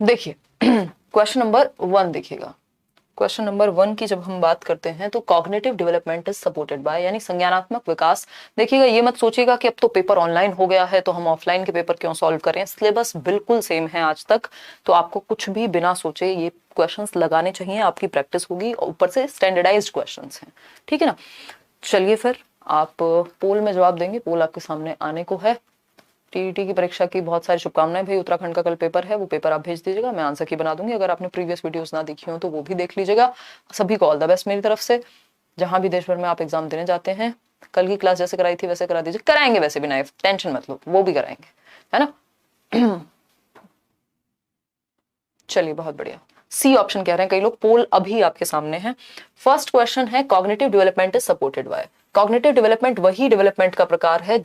देखिए question number 1 देखिएगा। Question number 1 की जब हम बात करते हैं तो cognitive development is supported by, यानी संज्ञानात्मक विकास। देखिएगा, ये मत सोचिएगा कि अब तो पेपर ऑनलाइन हो गया है तो हम ऑफलाइन के पेपर क्यों सॉल्व करें। सिलेबस बिल्कुल सेम है आज तक, तो आपको कुछ भी बिना सोचे ये क्वेश्चंस लगाने चाहिए, आपकी प्रैक्टिस होगी। ऊपर से स्टैंडर्डाइज्ड क्वेश्चंस हैं, ठीक है ना। चलिए फिर आप पोल में जवाब देंगे। पोल आपके सामने आने को है। टीईटी की परीक्षा की बहुत सारी शुभकामनाएं भाई। उत्तराखंड का कल पेपर है, वो पेपर आप भेज दीजिएगा, मैं आंसर की बना दूंगी। अगर आपने प्रीवियस वीडियोस ना देखी हो तो वो भी देख लीजिएगा। सभी को ऑल द बेस्ट मेरी तरफ से। जहां भी देश भर में आप एग्जाम देने जाते हैं, कल की क्लास जैसे कराई थी वैसे करा दीजिए। कराएंगे वैसे भी ना, टेंशन मत लो, वो भी कराएंगे, है ना। चलिए बहुत बढ़िया। सी ऑप्शन कह रहे हैं कई लोग। पोल अभी आपके सामने है। फर्स्ट क्वेश्चन है cognitive development is supported by. Cognitive development वही डेवलपमेंट का प्रकार है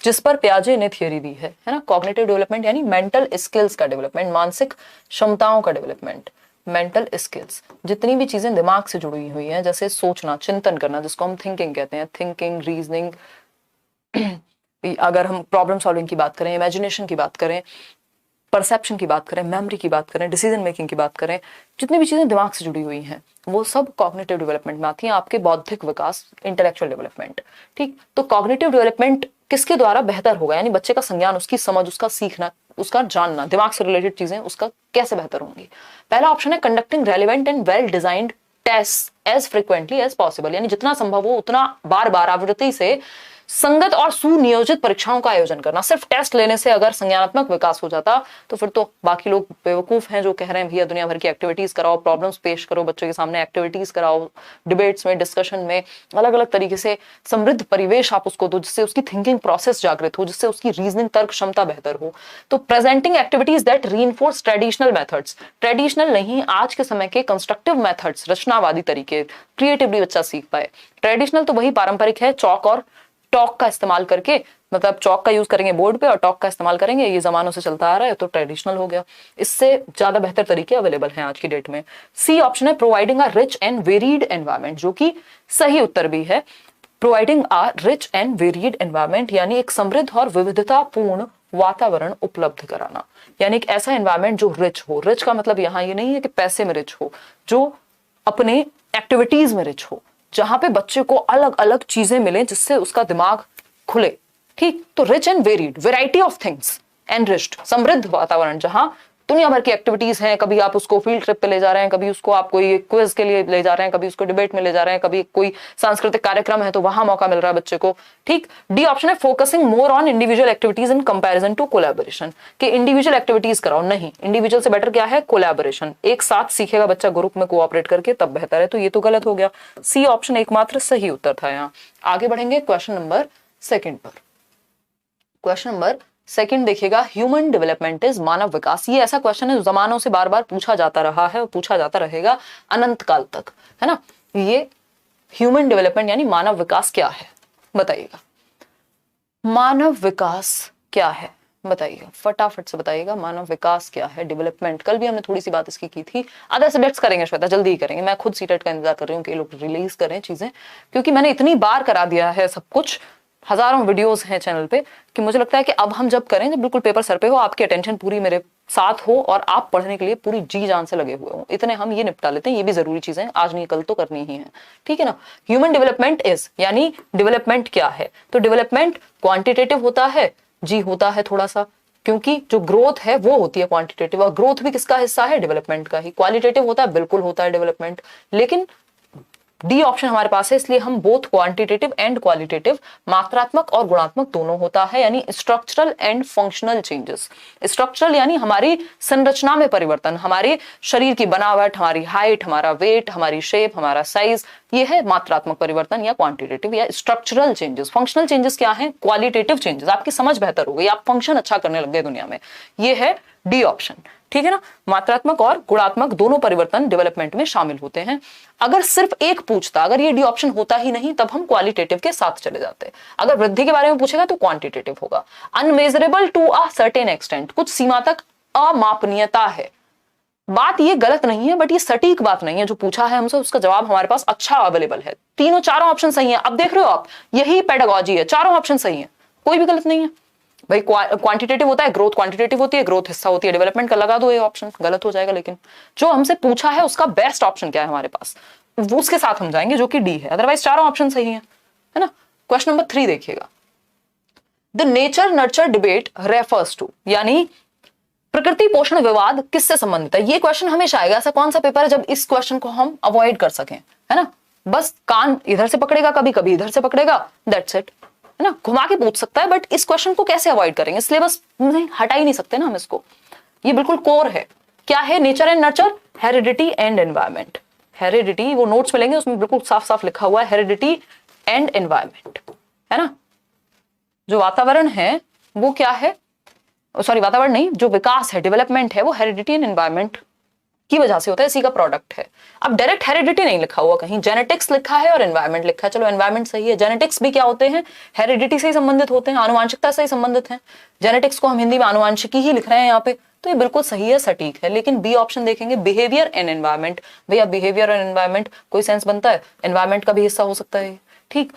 जिस पर प्याजे ने थियरी दी है ना। कॉग्निटिव डेवलपमेंट यानी मेंटल स्किल्स का डेवलपमेंट, मानसिक क्षमताओं का डेवलपमेंट। मेंटल स्किल्स जितनी भी चीजें दिमाग से जुड़ी हुई हैं, जैसे सोचना, चिंतन करना, जिसको हम थिंकिंग कहते हैं, थिंकिंग, रीजनिंग, अगर हम प्रॉब्लम सॉल्विंग की बात करें, इमेजिनेशन की बात करें, परसेप्शन की बात करें, मेमोरी की बात करें, डिसीजन मेकिंग की बात करें, जितनी भी चीजें दिमाग से जुड़ी हुई हैं वो सब कॉग्निटिव डेवलपमेंट में आती हैं। आपके बौद्धिक विकास, इंटेलेक्चुअल डेवलपमेंट, ठीक। तो कॉग्निटिव डेवलपमेंट किसके द्वारा बेहतर होगा, यानी बच्चे का संज्ञान, उसकी समझ, उसका सीखना, उसका जानना, दिमाग से रिलेटेड चीजें उसका कैसे बेहतर होंगी। पहला ऑप्शन है conducting relevant and well designed test as frequently as possible, यानी जितना संभव हो उतना बार बार आवृत्ति से संगत और सुनियोजित परीक्षाओं का आयोजन करना। सिर्फ टेस्ट लेने से अगर संज्ञानात्मक विकास हो जाता तो फिर तो बाकी लोग बेवकूफ हैं जो कह रहे हैं भैया दुनिया भर की एक्टिविटीज कराओ, प्रॉब्लम्स पेश करो बच्चों के सामने, एक्टिविटीज कराओ, डिबेट्स में, डिस्कशन में, अलग अलग तरीके से समृद्ध परिवेश आप उसको दो जिससे उसकी थिंकिंग प्रोसेस जागृत हो, जिससे उसकी रीजनिंग तर्क क्षमता बेहतर हो। तो presenting activities that reinforce traditional methods, traditional नहीं, आज के समय के कंस्ट्रक्टिव मेथड्स, रचनावादी तरीके, क्रिएटिवली बच्चा सीख पाए। ट्रेडिशनल तो वही पारंपरिक है, चौक और टॉक का इस्तेमाल करके, मतलब चौक का यूज करेंगे बोर्ड पे और टॉक का इस्तेमाल करेंगे, ये जमानों से चलता आ रहा है, तो ट्रेडिशनल हो गया। इससे ज्यादा बेहतर तरीके अवेलेबल हैं आज की डेट में। सी ऑप्शन है providing a rich and varied environment, जो कि सही उत्तर भी है। Providing a rich and varied environment यानी एक समृद्ध और विविधतापूर्ण वातावरण उपलब्ध कराना, यानी एक ऐसा एनवायरमेंट जो रिच हो। रिच का मतलब यहाँ ये नहीं है कि पैसे में रिच हो, जो अपने एक्टिविटीज में रिच हो, जहां पे बच्चे को अलग अलग चीजें मिले जिससे उसका दिमाग खुले, ठीक। तो rich and varied, variety of things, enriched, समृद्ध वातावरण जहां दुनिया भर की एक्टिविटीज हैं। कभी आप उसको फील्ड ट्रिप पे ले जा रहे हैं, कभी उसको आप कोई क्विज के लिए ले जा रहे हैं, कभी उसको डिबेट में ले जा रहे हैं, कभी कोई सांस्कृतिक कार्यक्रम है तो वहां मौका मिल रहा है बच्चे को, ठीक। डी ऑप्शन है focusing more on individual activities in comparison to collaboration, कि इंडिविजुअल एक्टिविटीज कराओ, नहीं, इंडिविजुअल से बेटर क्या है, कोलैबोरेशन, एक साथ सीखेगा बच्चा ग्रुप में कोऑपरेट करके तब बेहतर है। तो ये तो गलत हो गया। सी ऑप्शन एकमात्र सही उत्तर था यहाँ। आगे बढ़ेंगे क्वेश्चन नंबर 2 पर। क्वेश्चन नंबर 2 देखिएगा, ह्यूमन डेवलपमेंट इज, मानव विकास। ये ऐसा क्वेश्चन है जो जमानों से बार बार पूछा जाता रहा है और पूछा जाता रहेगा अनंत काल तक, है ना। ये ह्यूमन डेवलपमेंट यानी मानव विकास क्या है, बताइएगा। मानव विकास क्या है बताइएगा, फटाफट से बताइएगा। मानव विकास क्या है, डेवलपमेंट। कल भी हमने थोड़ी सी बात इसकी की थी। अदर सब्जेक्ट्स करेंगे श्वेता, जल्दी ही करेंगे। मैं खुद सीटेट का इंतजार कर रही हूँ कि लोग रिलीज करें चीजें, क्योंकि मैंने इतनी बार करा दिया है सब कुछ, हजारों वीडियोस हैं चैनल पे, कि मुझे लगता है कि अब हम जब करें, जब बिल्कुल पेपर सर पे हो, आपकी अटेंशन पूरी मेरे साथ हो और आप पढ़ने के लिए पूरी जी जान से लगे हुए हो, इतने हम ये निपटा लेते हैं। ये भी जरूरी चीजें आज नहीं कल तो करनी ही है, ठीक है ना। ह्यूमन डेवलपमेंट इज, यानी डेवलपमेंट क्या है। तो डेवलपमेंट क्वांटिटेटिव होता है, जी होता है थोड़ा सा, क्योंकि जो ग्रोथ है वो होती है क्वांटिटेटिव, और ग्रोथ भी किसका हिस्सा है, डेवलपमेंट का ही। क्वालिटेटिव होता है, बिल्कुल होता है डेवलपमेंट, लेकिन डी ऑप्शन हमारे पास है, इसलिए हम बोथ क्वांटिटेटिव एंड क्वालिटेटिव, मात्रात्मक और गुणात्मक दोनों होता है, यानी structural and functional changes. Structural यानी हमारी संरचना में परिवर्तन, हमारे शरीर की बनावट, हमारी हाइट, हमारा वेट, हमारी शेप, हमारा साइज, ये है मात्रात्मक परिवर्तन या क्वांटिटेटिव या स्ट्रक्चरल चेंजेस। फंक्शनल चेंजेस क्या है, क्वालिटेटिव चेंजेस, आपकी समझ बेहतर हो गई, आप फंक्शन अच्छा करने लग गए दुनिया में, ये है डी ऑप्शन, ठीक है ना। मात्रात्मक और गुणात्मक दोनों परिवर्तन डेवलपमेंट में शामिल होते हैं। अगर सिर्फ एक पूछता, अगर ये डी ऑप्शन होता ही नहीं, तब हम क्वालिटेटिव के साथ चले जाते। अगर वृद्धि के बारे में पूछेगा तो क्वांटिटेटिव होगा। Unmeasurable to a certain extent, कुछ सीमा तक अमापनीयता है। बात ये गलत नहीं है, बट ये सटीक बात नहीं है। जो पूछा है हमसे उसका जवाब हमारे पास अच्छा अवेलेबल है। तीनों चारों ऑप्शन सही है। अब देख रहे हो आप, यही पेडागोजी है, चारों ऑप्शन सही है, कोई भी गलत नहीं है। भाई क्वांटिटेटिव होता है, ग्रोथ क्वांटिटेटिव होती है, ग्रोथ हिस्सा होती है डेवलपमेंट का, लगा दो ये ऑप्शन, गलत हो जाएगा। लेकिन जो हमसे पूछा है उसका बेस्ट ऑप्शन क्या है हमारे पास, वो उसके साथ हम जाएंगे, जो कि डी है, अदरवाइज चारों ऑप्शन सही है ना। क्वेश्चन नंबर 3 देखिएगा, the nature nurture debate refers to, यानी प्रकृति पोषण विवाद किससे संबंधित है। ये क्वेश्चन हमेशा आएगा। ऐसा कौन सा पेपर है जब इस क्वेश्चन को हम अवॉइड कर सकें, है ना। बस कान इधर से पकड़ेगा, कभी कभी इधर से पकड़ेगा, दैट्स इट, है ना, घुमा के पूछ सकता है, बट इस क्वेश्चन को कैसे अवॉइड करेंगे, सिलेबस में हटा ही नहीं सकते ना हम इसको। ये बिल्कुल कोर है। क्या है nature and nurture, heredity and environment. Heredity, वो नोट्स मिलेंगे उसमें बिल्कुल साफ साफ लिखा हुआ है, हेरिडिटी एंड एनवायरमेंट, है ना। जो वातावरण है वो क्या है, सॉरी वातावरण नहीं, जो विकास है, डेवलपमेंट है, वो हेरिडिटी एंड एनवायरमेंट की वजह से होता है, इसी का प्रोडक्ट है। अब डायरेक्ट हेरिडिटी नहीं लिखा हुआ कहीं, जेनेटिक्स लिखा है और एनवायरमेंट लिखा है। चलो एनवायरमेंट सही है, जेनेटिक्स भी क्या होते हैं, हेरिडिटी से ही संबंधित होते हैं, आनुवांशिकता से ही संबंधित हैं। जेनेटिक्स को हम हिंदी में आनुवांशिकी ही लिख रहे हैं यहाँ पे, तो ये बिल्कुल सही है, सटीक है। लेकिन बी ऑप्शन देखेंगे, बिहेवियर एंड एनवायरमेंट। भैया बिहेवियर और एनवायरमेंट कोई सेंस बनता है, एनवायरमेंट का भी हिस्सा हो सकता है, ठीक।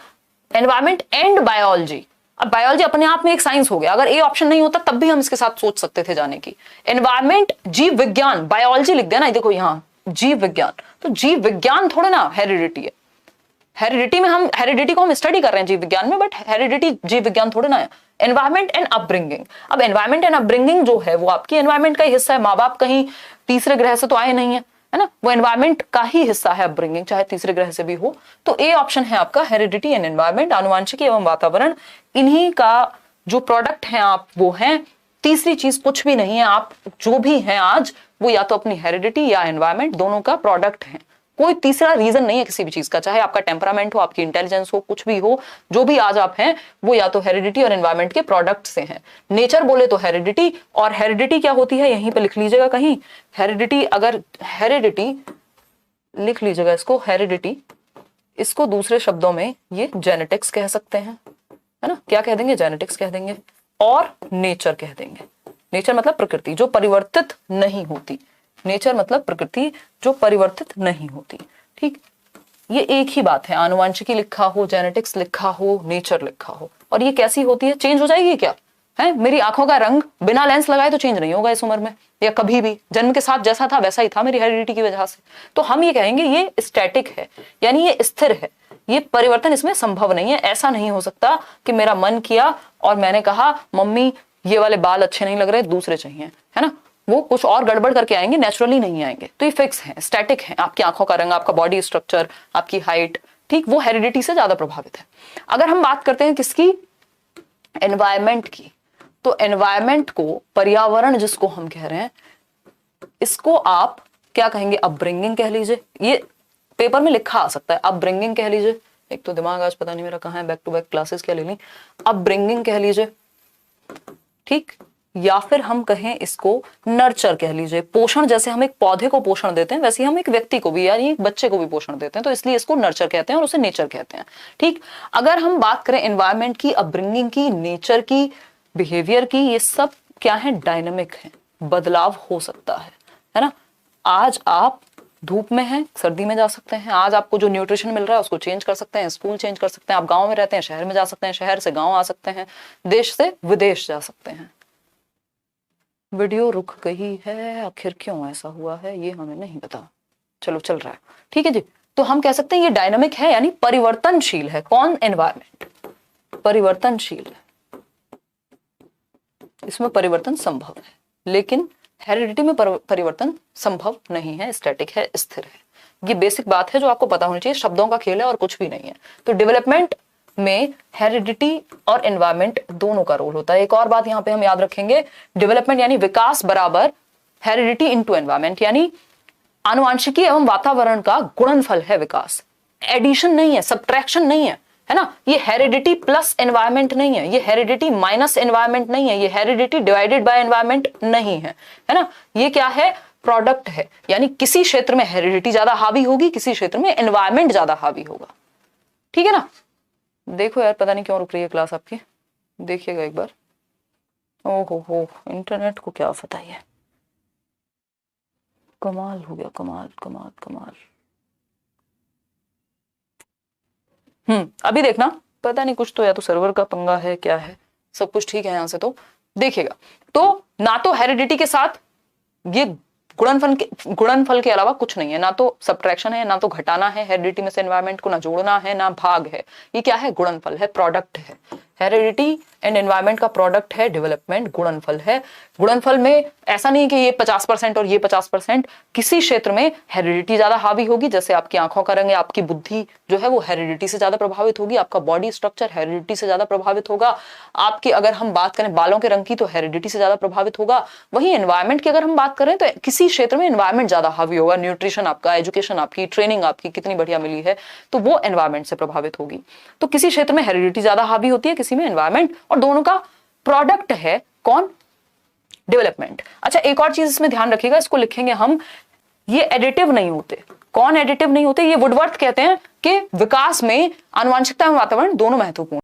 एनवायरमेंट एंड बायोलॉजी, अब बायोलॉजी अपने आप में एक साइंस हो गया, अगर ए ऑप्शन नहीं होता तब भी हम इसके साथ सोच सकते थे जाने की। एनवायरमेंट जीव विज्ञान, बायोलॉजी लिख देना, देखो यहाँ जीव विज्ञान, तो जीव विज्ञान थोड़ा ना हेरिडिटी है। हेरिडिटी में हम, हेरिडिटी को हम स्टडी कर रहे हैं जीव विज्ञान में, बट हेरिडिटी जीव विज्ञान थोड़ा ना है। एनवायरमेंट एंड अपब्रिंगिंग, अब एनवायरमेंट एंड अपब्रिंगिंग जो है वो आपकी एनवायरमेंट का ही हिस्सा है। माँ बाप कहीं तीसरे ग्रह से तो आए नहीं है ना, वो एनवायरमेंट का ही हिस्सा है अपब्रिंगिंग, चाहे तीसरे ग्रह से भी हो। तो ए ऑप्शन है आपका हेरिडिटी एंड एनवायरमेंट, आनुवांशिकी एवं वातावरण, इन्हीं का जो प्रोडक्ट है आप वो हैं, तीसरी चीज कुछ भी नहीं है। आप जो भी हैं आज वो या तो अपनी हेरिडिटी या एनवायरमेंट, दोनों का प्रोडक्ट है। कोई तीसरा रीजन नहीं है किसी भी चीज का, चाहे आपका टेम्परामेंट हो, आपकी इंटेलिजेंस हो, कुछ भी हो, जो भी आज आप हैं वो या तो हेरिडिटी और एनवायरमेंट के प्रोडक्ट से हैं। नेचर बोले तो हेरिडिटी, और हेरिडिटी क्या होती है यहीं पे लिख लीजिएगा कहीं, हेरिडिटी, अगर हेरिडिटी लिख लीजिएगा इसको, हेरिडिटी, इसको दूसरे शब्दों में ये जेनेटिक्स कह सकते हैं, है ना। क्या कह देंगे, जेनेटिक्स कह देंगे, और नेचर कह देंगे। नेचर मतलब प्रकृति जो परिवर्तित नहीं होती, नेचर मतलब प्रकृति जो परिवर्तित नहीं होती, ठीक। ये एक ही बात है, आनुवांशिकी लिखा हो, जेनेटिक्स लिखा हो, नेचर लिखा हो। और ये कैसी होती है, चेंज हो जाएगी क्या, है। मेरी आंखों का रंग बिना लेंस लगाए तो चेंज नहीं होगा इस उम्र में, या कभी भी, जन्म के साथ जैसा था वैसा ही था मेरी हेरिडिटी की वजह से। तो हम ये कहेंगे ये स्टैटिक है, यानी ये स्थिर है, ये परिवर्तन इसमें संभव नहीं है। ऐसा नहीं हो सकता कि मेरा मन किया और मैंने कहा मम्मी ये वाले बाल अच्छे नहीं लग रहे, दूसरे चाहिए, है ना, वो कुछ और गड़बड़ करके आएंगे, नेचुरली नहीं आएंगे। तो ये फिक्स है, स्टैटिक है। आपकी आंखों का रंग, आपका बॉडी स्ट्रक्चर, आपकी हाइट, ठीक, वो हेरिडिटी से ज्यादा प्रभावित है। अगर हम बात करते हैं किसकी, एनवायरमेंट की, तो एनवायरमेंट को, पर्यावरण जिसको हम कह रहे हैं, इसको आप क्या कहेंगे, अपब्रिंगिंग कह लीजिए। ये पेपर में लिखा आ सकता है, अपब्रिंगिंग कह लीजिए। एक तो दिमाग आज पता नहीं मेरा कहाँ है, बैक टू बैक क्लासेस क्या ले ली, अपब्रिंगिंग कह लीजिए, ठीक। या फिर हम कहें इसको नर्चर कह लीजिए, पोषण, जैसे हम एक पौधे को पोषण देते हैं वैसे हम एक व्यक्ति को भी, यानी एक बच्चे को भी पोषण देते हैं, तो इसलिए इसको नर्चर कहते हैं और उसे नेचर कहते हैं, ठीक। अगर हम बात करें एनवायरमेंट की, अपब्रिंगिंग की, नेचर की, बिहेवियर की, ये सब क्या है, डायनामिक है, बदलाव हो सकता है ना। आज आप धूप में हैं, सर्दी में जा सकते हैं, आज आपको जो न्यूट्रिशन मिल रहा है उसको चेंज कर सकते हैं, स्कूल चेंज कर सकते हैं, आप गांव में रहते हैं शहर में जा सकते हैं, शहर से गांव आ सकते हैं, देश से विदेश जा सकते हैं। वीडियो रुक गई है, आखिर क्यों ऐसा हुआ है ये हमें नहीं पता, चलो चल रहा है, ठीक है जी। तो हम कह सकते हैं ये डायनामिक है, यानी परिवर्तनशील है। कौन, एनवायरमेंट परिवर्तनशील है, इसमें परिवर्तन संभव है, लेकिन हेरिडिटी में परिवर्तन संभव नहीं है, स्टैटिक है, स्थिर है। ये बेसिक बात है जो आपको पता होनी चाहिए, शब्दों का खेल है और कुछ भी नहीं है। तो डेवलपमेंट में हेरिडिटी और एनवायरमेंट दोनों का रोल होता है। एक और बात यहाँ पे हम याद रखेंगे, डेवलपमेंट यानी विकास बराबर हेरिडिटी इनटू एनवायरमेंट, यानी आनुवांशिकी एवं वातावरण का गुणनफल है विकास, एडिशन नहीं है, सब्ट्रैक्शन नहीं है, है ना। ये हेरिडिटी प्लस एनवायरमेंट नहीं है, ये हेरिडिटी माइनस एनवायरमेंट नहीं है, ये हेरिडिटी डिवाइडेड बाय एनवायरमेंट नहीं है ना। ये क्या है, प्रोडक्ट है, यानी किसी क्षेत्र में हेरिडिटी ज्यादा हावी होगी, किसी क्षेत्र में एनवायरमेंट ज्यादा हावी होगा, ठीक है ना। देखो यार पता नहीं क्यों रुक रही है क्लास आपकी, देखिएगा एक बार। ओहो हो, इंटरनेट को क्या पता है, कमाल हो गया, कमाल कमाल कमाल। अभी देखना, पता नहीं कुछ तो या तो सर्वर का पंगा है क्या है, सब कुछ ठीक है यहां से, तो देखिएगा, तो ना तो हेरिडिटी के साथ ये गुणनफल के अलावा कुछ नहीं है, ना तो सब्ट्रैक्शन है, ना तो घटाना है हेरिडिटी में से एनवायरनमेंट को, ना जोड़ना है, ना भाग है। ये क्या है? गुणनफल है, प्रोडक्ट है। हेरिडिटी एंड एनवायरनमेंट का प्रोडक्ट है डेवलपमेंट, गुणनफल है। गुणनफल में ऐसा नहीं कि ये 50% और ये 50%, किसी क्षेत्र में हेरिडिटी ज्यादा हावी होगी, जैसे आपकी आंखों का रंग है, आपकी बुद्धि जो है वो हेरिडिटी से ज्यादा प्रभावित होगी, आपका बॉडी स्ट्रक्चर हेरिडिटी से ज्यादा प्रभावित होगा, आपकी अगर हम बात करें बालों के रंग की तो हेरिडिटी से ज्यादा प्रभावित होगा। वहीं एनवायरनमेंट की अगर हम बात करें तो किसी क्षेत्र में एनवायरनमेंट ज्यादा हावी होगा, न्यूट्रिशन आपका, एजुकेशन आपकी, ट्रेनिंग आपकी कितनी बढ़िया मिली है, तो वो एनवायरनमेंट से प्रभावित होगी। तो किसी क्षेत्र में हेरिडिटी ज्यादा हावी होती है, किसी में एनवायरनमेंट, और दोनों का प्रोडक्ट है कौन? डेवलपमेंट। अच्छा, एक और चीज इसमें ध्यान रखिएगा, इसको लिखेंगे हम, ये एडिटिव नहीं होते। कौन एडिटिव नहीं होते? ये वुडवर्थ कहते हैं कि विकास में आनुवंशिकता एवं वातावरण दोनों महत्वपूर्ण